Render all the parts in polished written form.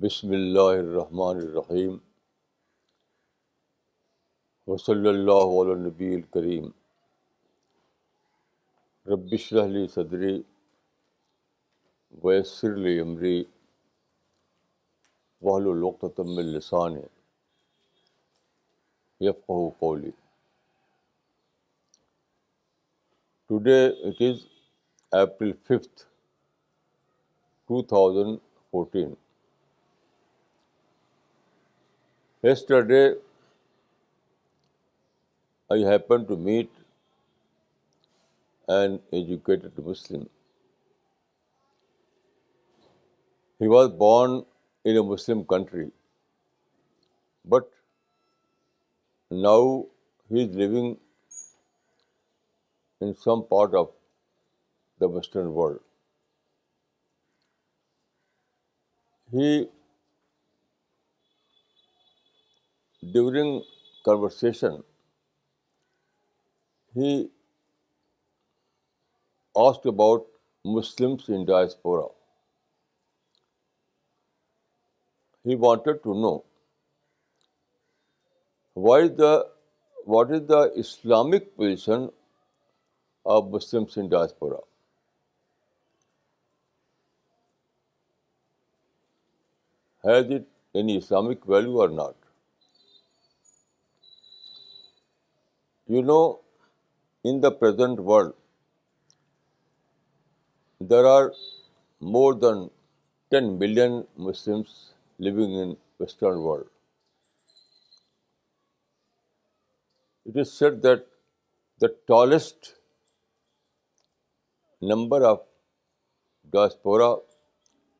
بسم اللہ الرحمن الرحیم وصلی اللہ علی النبی الکریم رب اشرح لی صدری ویسر لی امری واحلل عقدۃ من لسانی یفقہوا قولی. Today it is April 5th, 2014. Yesterday I happened to meet an educated Muslim. He was born in a Muslim country, but now he is living in some part of the Western world. During conversation, he asked about Muslims in diaspora. He wanted to know what is the Islamic position of Muslims in diaspora. Has it any Islamic value or not? You know, in the present world, there are more than 10 million Muslims living in Western world. It is said that the tallest number of diaspora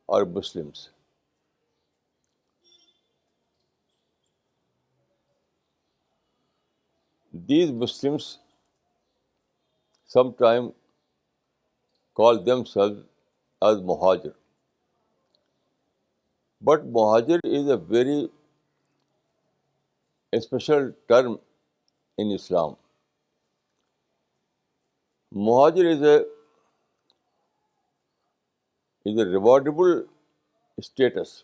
are Muslims. These Muslims sometimes call themselves as Muhajir. But Muhajir is a very special term in Islam. Muhajir is a rewardable status.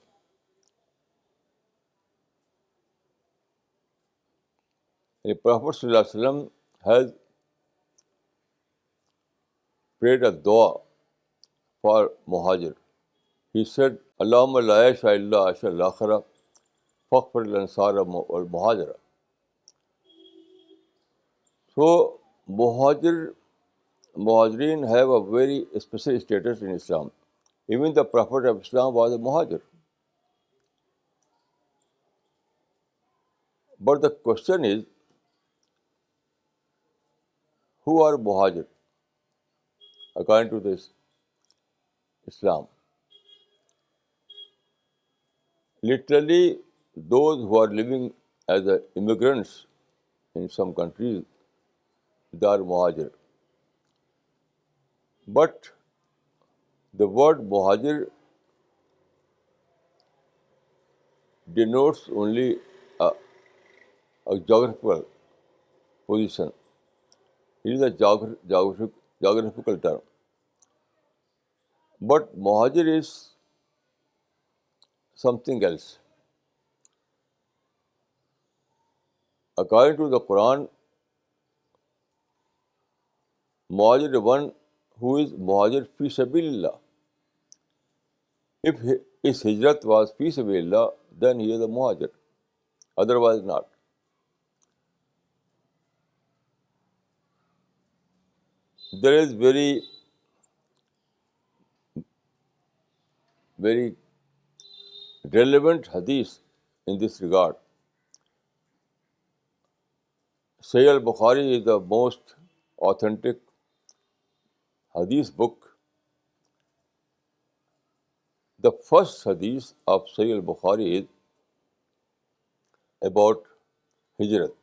The Prophet ﷺ has prayed a dua for Muhajir. He said, Allahumma la aisha illa aisha al-akhira faghfir lil-ansara wal-muhajira. So, Muhajirin have a very special status in Islam. Even the Prophet of Islam was a Muhajir. But the question is, who are Muhajir according to this Islam? Literally, those who are living as immigrants in some countries, they are Muhajir. But the word Muhajir denotes only a geographical position. It is a geographical term. But Muhajir is something else. According to the Quran, Muhajir is one who is Muhajir fi sabilillah. If his hijrat was fi sabilillah, then he is a Muhajir. Otherwise not. There is very relevant hadith in this regard. Sahih al-Bukhari is the most authentic hadith book. The first hadith of Sahih al-Bukhari is about hijrat.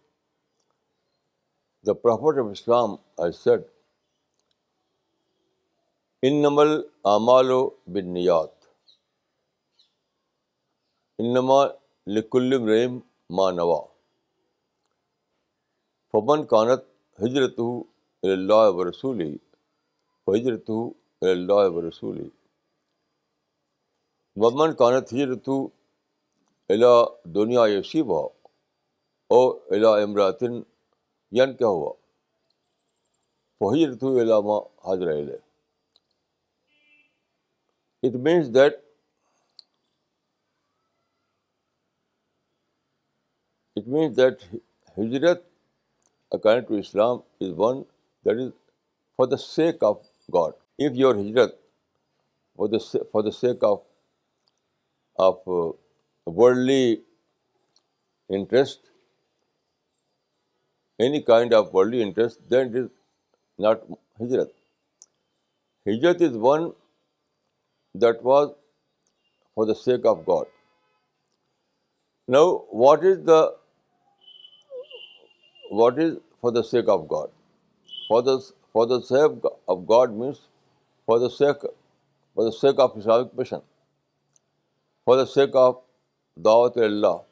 The Prophet of Islam has said, Innamal amalu bin niyat. Innama likulli imri'in ma nawa. Faman kanat hijratuhu ilallahi wa rasulihi fa hijratuhu ilallahi wa rasulihi. Waman kanat hijratuhu إلى دنيا يصيبها أو إلى امرأة ينكحها فهجرته إلى ما هاجر إليه. It means that hijrat according to Islam is one that is for the sake of God. If your hijrat for the sake of worldly interest, any kind of worldly interest, then it is not hijrat. Hijrat is one that was for the sake of God. Now, what is for the sake of God? For the sake of God means for the sake of Islamic mission, for the sake of Dawat Allah.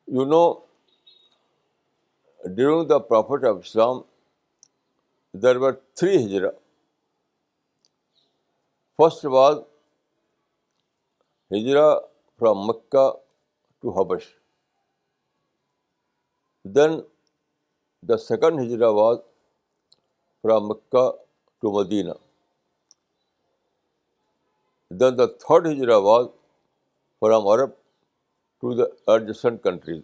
You know, during the Prophet of Islam, there were three hijrah. First was hijrah from Mecca to Habash. Then the second hijrah was from Mecca to Medina. Then the third hijrah was from Arab to the adjacent countries.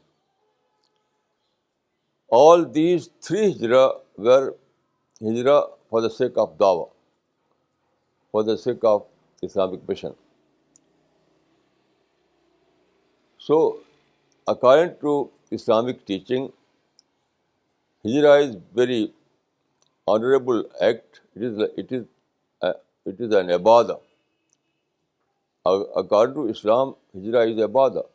All these three hijrah were hijrah for the sake of dawah, for the sake of Islamic mission. So, according to Islamic teaching, hijrah is very honorable act. It is an ibadah. According to Islam, hijrah is ibadah.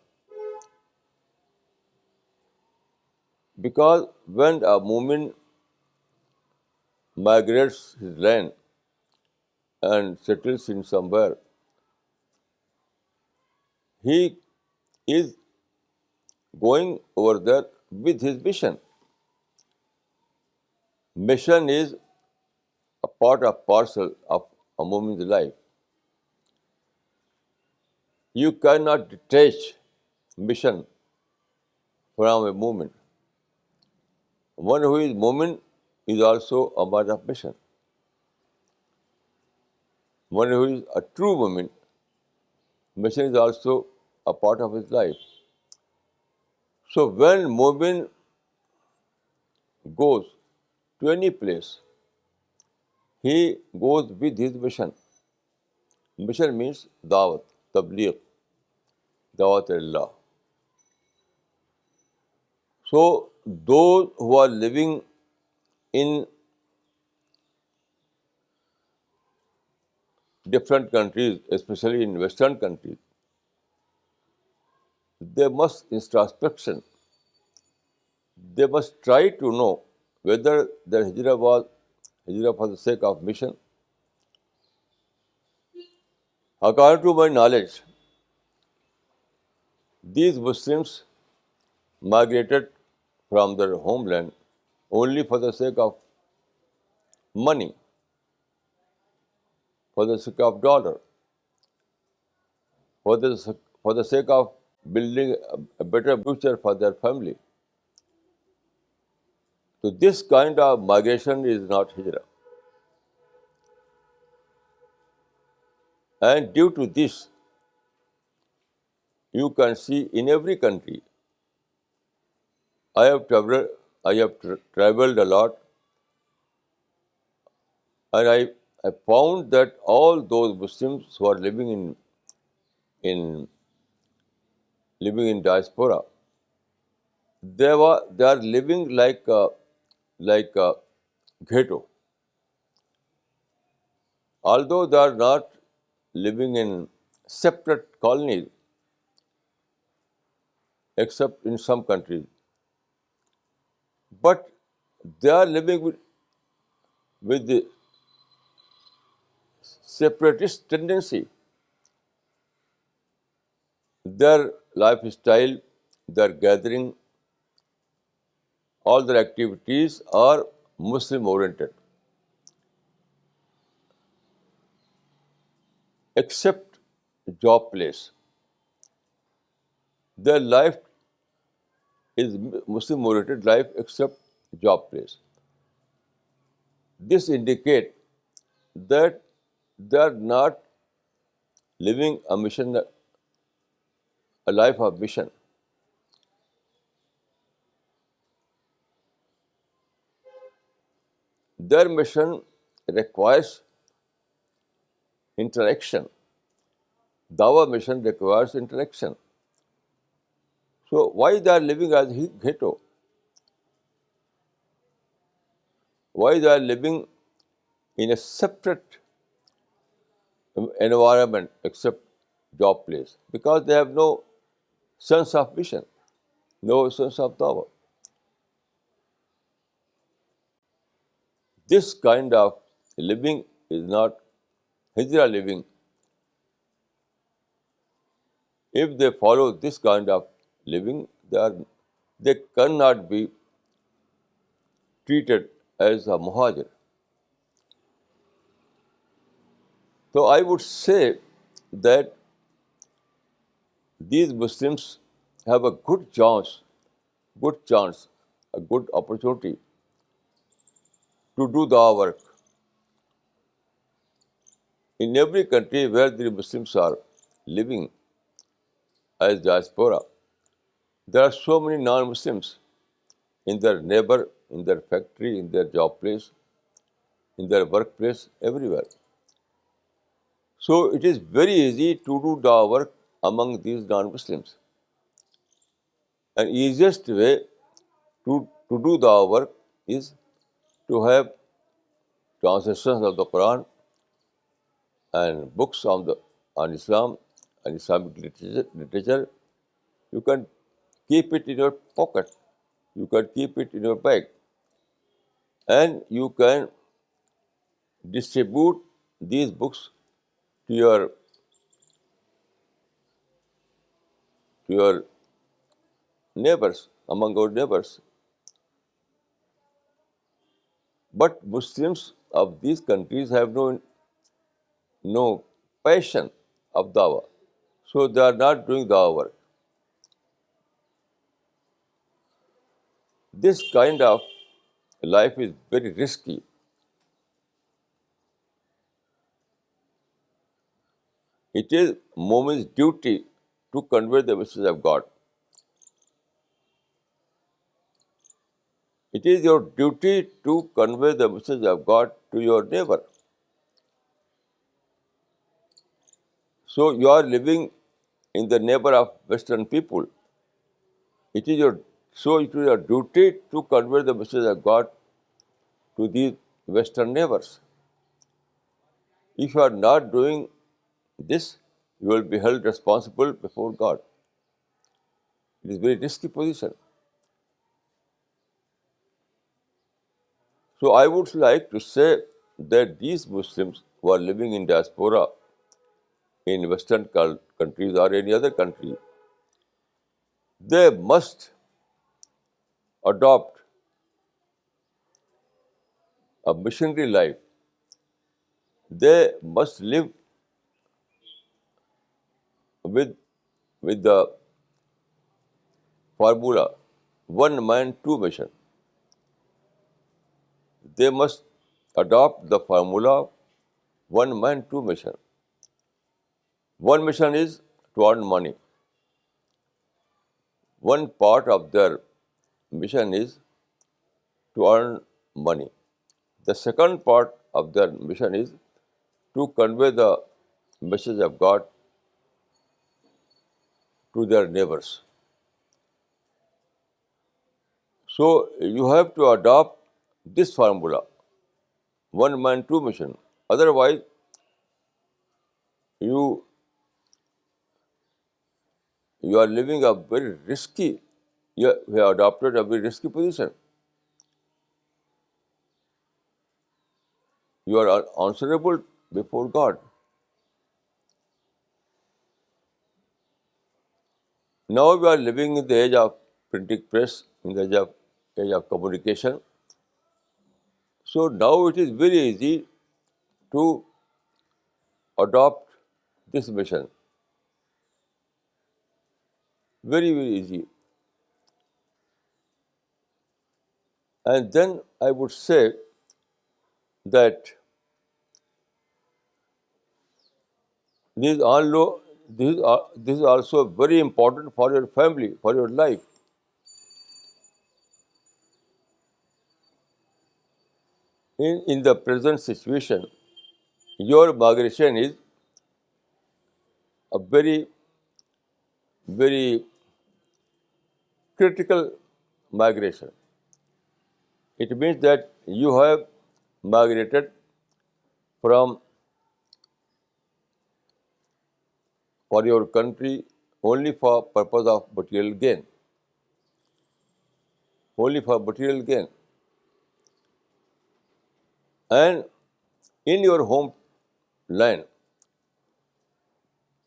Because when a mu'min migrates his land and settles in somewhere, he is going over there with his mission. Mission is a part of parcel of a mu'min's life. You cannot detach mission from a mu'min. One who is mu'min is also a part of mission. One who is a true mu'min, mission is also a part of his life. So when mu'min goes to any place, he goes with his mission. Mission means dawat, tabligh, dawat Allah. So those who are living in different countries, especially in Western countries, they must introspection. They must try to know whether their hijrah was hijrah for the sake of mission. According to my knowledge, these Muslims migrated from their homeland only for the sake of money, for the sake of dollar, for the sake of building a better future for their family. So this kind of migration is not hijrah. And due to this, you can see in every country. I have traveled a lot, and I found that all those Muslims who are living in diaspora, they are living like a ghetto. Although they are not living in separate colonies, except in some countries, but they are living with the separatist tendency. Their lifestyle, their gathering, all their activities are Muslim oriented, except job place. Their life is Muslim-oriented life except job place. This indicates that they are not living a mission, a life of mission. Their mission requires interaction. Dawah mission requires interaction. So why they are living as ghetto? Why they are living in a separate environment except job place? Because they have no sense of mission, no sense of dawah. This kind of living is not hijrah living. If they follow this kind of living, they cannot be treated as a muhajir. So I would say that these Muslims have a good chance, a good opportunity to do the work. In every country where the Muslims are living as diaspora, there are so many non-Muslims in their neighbor, in their factory, in their job place, in their workplace, everywhere. So it is very easy to do the work among these non-Muslims. And easiest way to do the work is to have translations of the Quran and books on Islam and Islamic literature. You can keep it in your pocket. You can keep it in your bag. And you can distribute these books to your neighbors, among our neighbors. But Muslims of these countries have no passion of dawah. So they are not doing dawah work. This kind of life is very risky. It is Mu'min's duty to convey the message of God. It is your duty to convey the message of God to your neighbor. So you are living in the neighbor of Western people. It is your duty to convey the message of God to these Western neighbors. If you are not doing this, you will be held responsible before God. It is a very risky position. So I would like to say that these Muslims who are living in diaspora in Western countries or any other country, they must adopt a missionary life. They must live with the formula one man, two mission. They must adopt the formula one man, two mission. One mission is to earn money. One part of their mission is to earn money. The second part of their mission is to convey the message of God to their neighbors. So you have to adopt this formula, one man, two mission. Otherwise, you are living a very risky, you have adopted a very risky position. You are answerable before God. Now we are living in the age of printing press, in the age of communication. So now it is very easy to adopt this mission. Very, very easy. And then I would say that this is also very important for your family, for your life. In the present situation, your migration is a very, very critical migration. It means that you have migrated from for your country only for purpose of material gain, only for material gain. And in your homeland,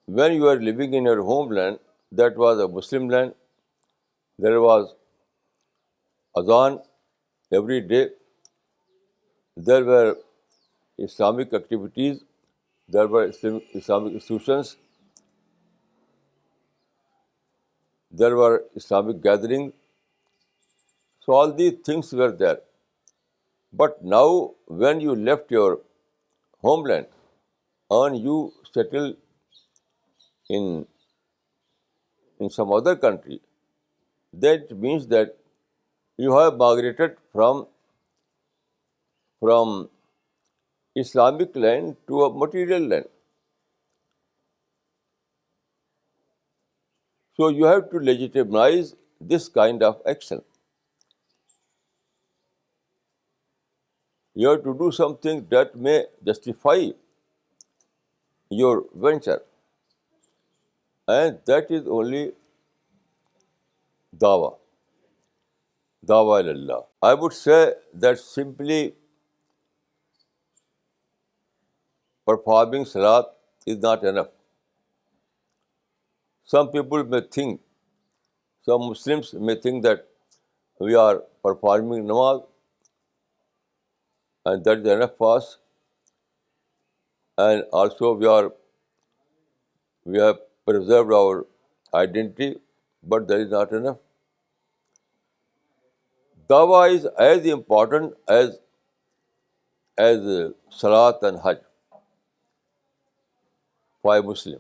when you are living in your homeland, that was a Muslim land, there was azan every day, there were Islamic activities, there were Islamic institutions, there were Islamic gatherings. So all these things were there. But now, when you left your homeland and you settled in some other country, that means that you have migrated from Islamic land to a material land. So you have to legitimize this kind of action. You have to do something that may justify your venture, and that is only dawa, dawa ilallah. I would say that simply performing salat is not enough. Some people may think, some Muslims may think that we are performing namaz and that is enough for us, and also we have preserved our identity, but that is not enough. Dawa is as important as salat and hajj for a Muslim.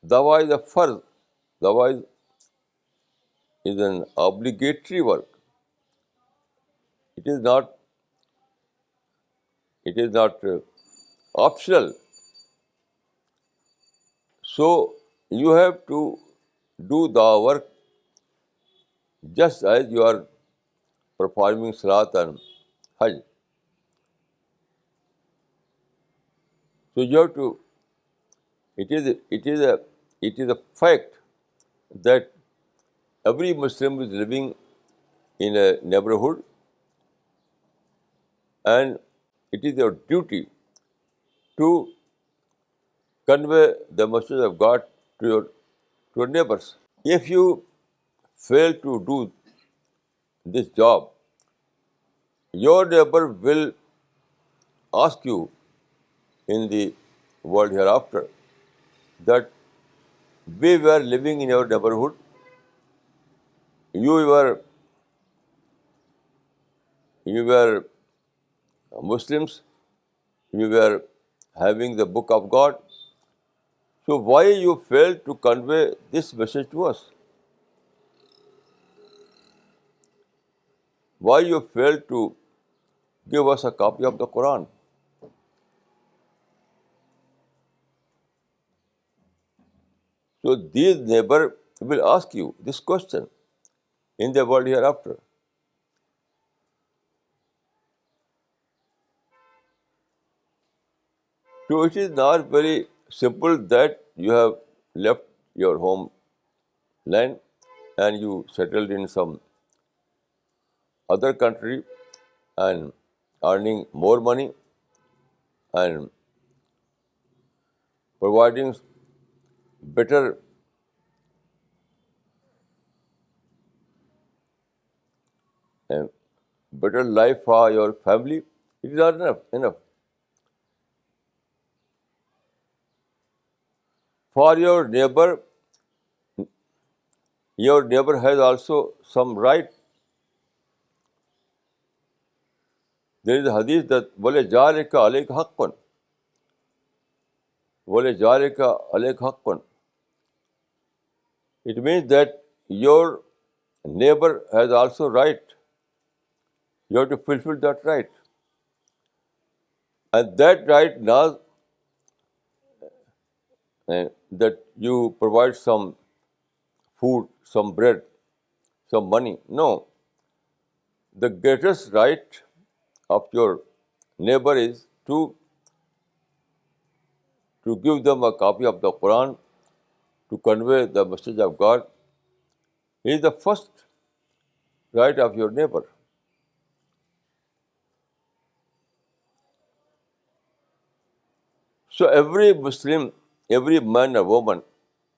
Dawa is a farz. Dawa is an obligatory work. It is not optional. So you have to do the work just as you are performing salat and hajj. So you have to. It is a fact that every Muslim is living in a neighborhood, and it is your duty to convey the message of God to your neighbors. If you fail to do this job, your neighbor will ask you in the world hereafter that we were living in your neighborhood, you were Muslims, you were having the book of God. So why you failed to convey this message to us? Why you failed to give us a copy of the Quran? So these neighbor will ask you this question in the world hereafter. So it is not very simple that you have left your homeland and you settled in some other country and earning more money and providing better uh, better life for your family. It is not enough. For your neighbor, your neighbor has also some right. There is a hadith that وَلِجَارِكَ عَلَيْكَ حَقٌّ. وَلِجَارِكَ عَلَيْكَ حَقٌّ. It means that your neighbor has also right. You have to fulfill that right. And that right not that you provide some food, some bread, some money. No. The greatest right of your neighbor is to give them a copy of the Quran, to convey the message of God. He is the first right of your neighbor. So every Muslim, every man or woman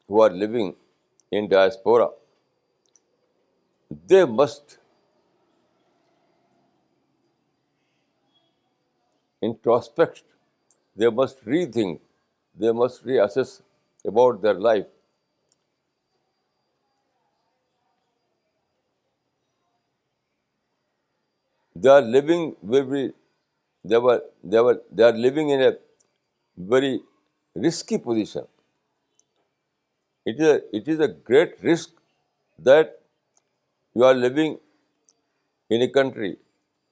who are living in diaspora, they must introspect, they must rethink, they must reassess about their life. They are living they are living in a very risky position. It is a great risk that you are living in a country,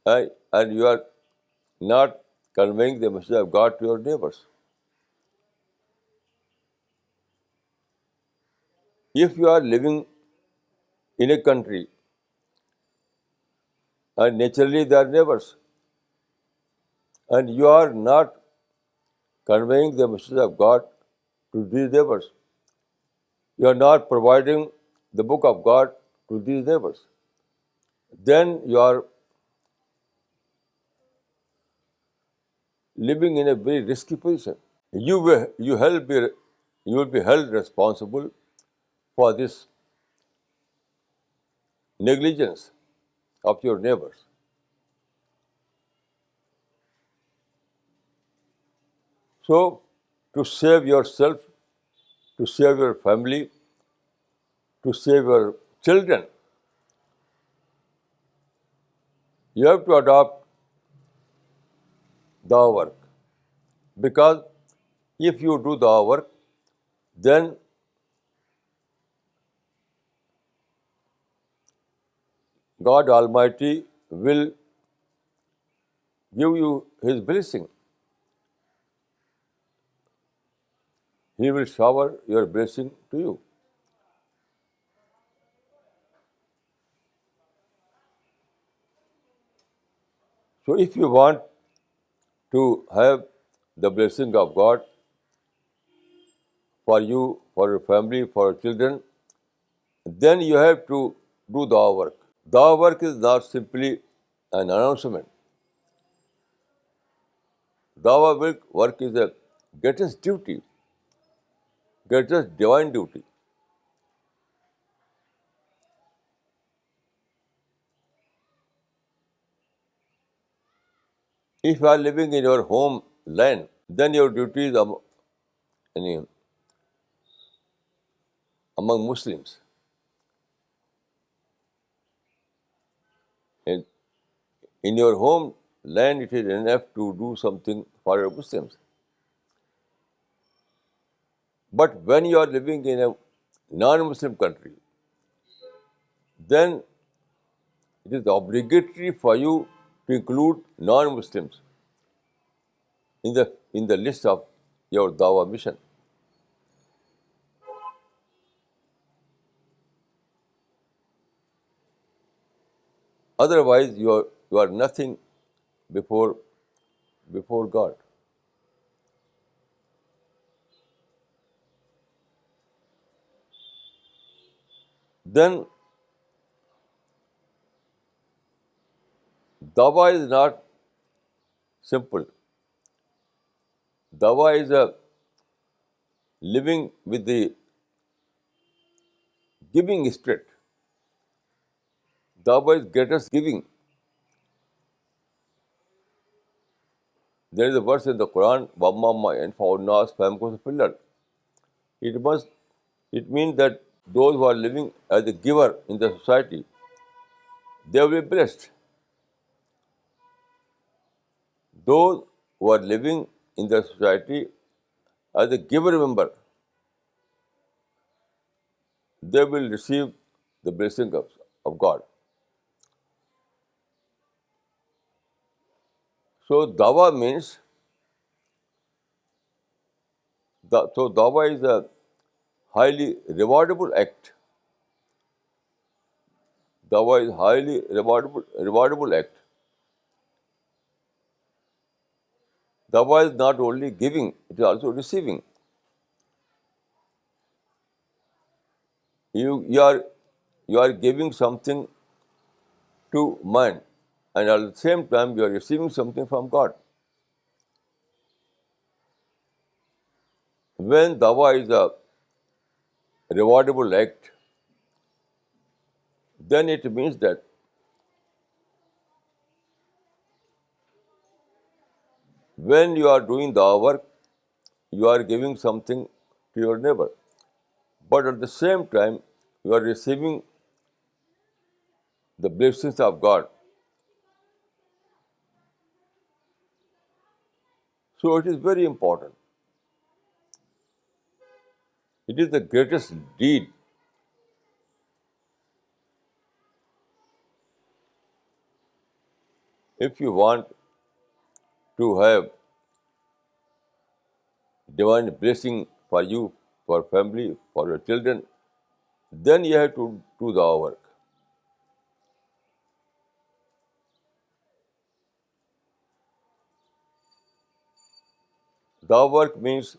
and you are not conveying the message of God to your neighbors. If you are living in a country and naturally they are neighbors, and you are not conveying the message of God to these neighbors, you are not providing the book of God to these neighbors, then you are living in a very risky position. You will be held responsible for this negligence of your neighbors. So, to save yourself, to save your family, to save your children, you have to adopt the work. Because if you do the work, then God Almighty will give you His blessing. He will shower your blessing to you. So if you want to have the blessing of God for you, for your family, for your children, then you have to do the work. The work is not simply an announcement. The work is a greatest duty, greatest divine duty. If you are living in your home land, then your duty is any- among Muslims. And in your home land, it is enough to do something for your Muslims. But when you are living in a non-Muslim country, then it is obligatory for you to include non-Muslims in the list of your dawah mission. Otherwise, you are nothing before God. Then dawah is not simple. Dawah is a living with the giving spirit. Dawah is greatest giving. There is a verse in the Quran, وَأَمَّا مَا يَنْفَعُ النَّاسَ فَيَمْكُثُ فِي الْأَرْضِ. It means that those who are living as a giver in the society, they will be blessed. Those who are living in the society as a giver member, they will receive the blessing of God. So dawa means, so dawa is a highly rewardable act. Dawa is highly rewardable act. Dawa is not only giving, it is also receiving. You are giving something to man, and at the same time you are receiving something from God. When dawa is a rewardable act, then it means that when you are doing the work, you are giving something to your neighbor, but at the same time you are receiving the blessings of God. So it is very important. It is the greatest deed. If you want to have divine blessing for you, for family, for your children, then you have to do the work. The work means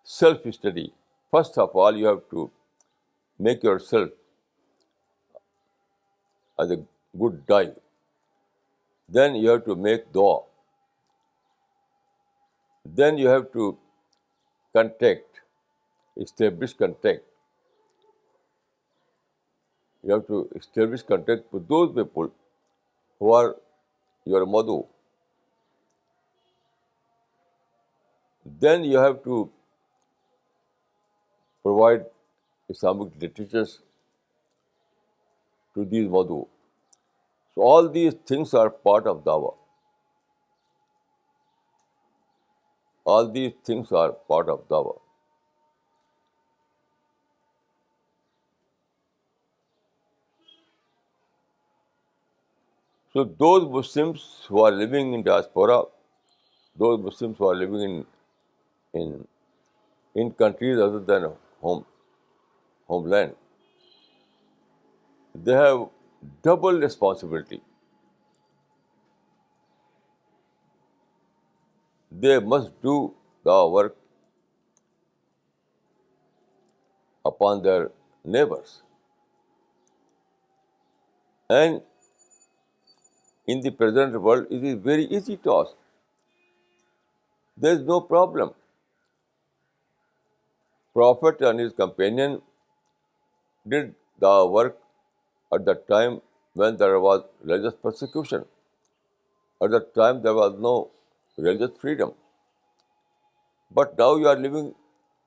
self-study. First of all, you have to make yourself as a good die. Then you have to make dua. Then you have to contact, establish contact. You have to establish contact with those people who are your madhu. Then you have to provide Islamic literatures to these madhu. So all these things are part of dawah. All these things are part of dawah. So those Muslims who are living in diaspora, those Muslims who are living in in countries other than homeland, they have double responsibility. They must do the work upon their neighbors. And in the present world, it is very easy task. There is no problem. Prophet and his companion did the work at the time when there was religious persecution. At that time, there was no religious freedom. But now you are living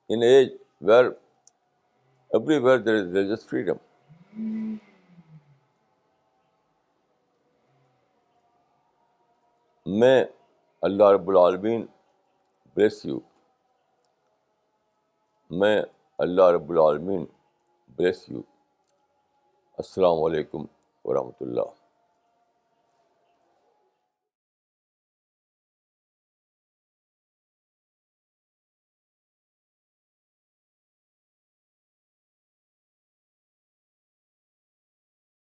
in an age where everywhere there is religious freedom. May Allah Rabbul Alameen bless you. May Allah Rabbul Alameen bless you. Assalamu alaikum wa rahmatullah.